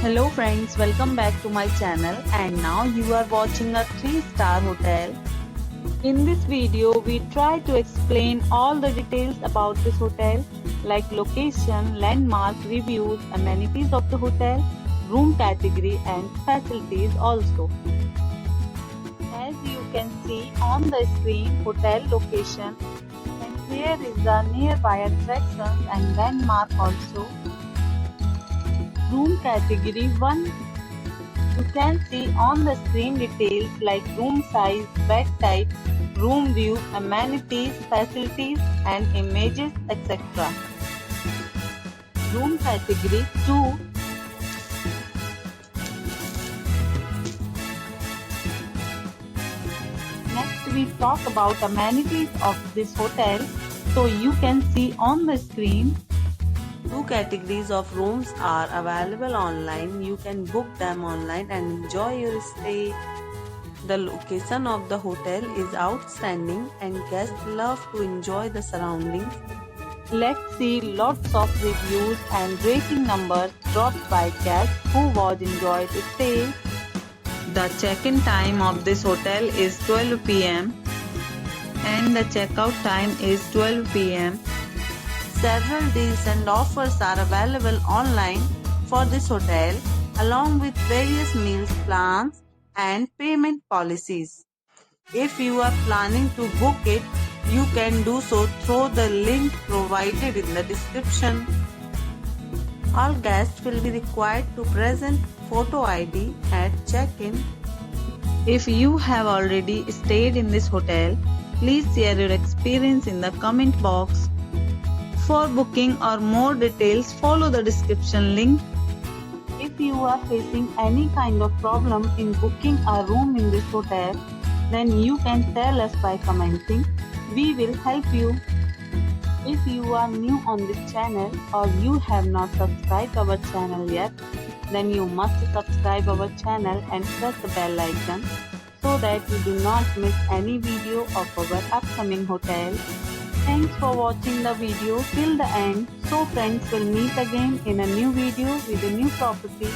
Hello friends, welcome back to my channel and now you are watching a 3-star hotel. In this video, we try to explain all the details about this hotel like location, landmark, reviews, amenities of the hotel, room category and facilities also. As you can see on the screen, hotel location, and here is the nearby attractions and landmark also. Room category 1. You can see on the screen details like room size, bed type, room view, amenities, facilities and images etc. Room category 2. Next we talk about amenities of this hotel. So you can see on the screen, two categories of rooms are available online. You can book them online and enjoy your stay. The location of the hotel is outstanding and guests love to enjoy the surroundings. Let's see lots of reviews and rating numbers dropped by guests who was enjoyed stay. The check-in time of this hotel is 12 p.m. and the checkout time is 12 p.m. Several deals and offers are available online for this hotel along with various meals plans and payment policies. If you are planning to book it, you can do so through the link provided in the description. All guests will be required to present photo ID at check-in. If you have already stayed in this hotel, please share your experience in the comment box. For booking or more details, follow the description link. If you are facing any kind of problem in booking a room in this hotel, then you can tell us by commenting. We will help you. If you are new on this channel or you have not subscribed our channel yet, then you must subscribe our channel and press the bell icon so that you do not miss any video of our upcoming hotel. Thanks for watching the video till the end. So friends, will meet again in a new video with a new property.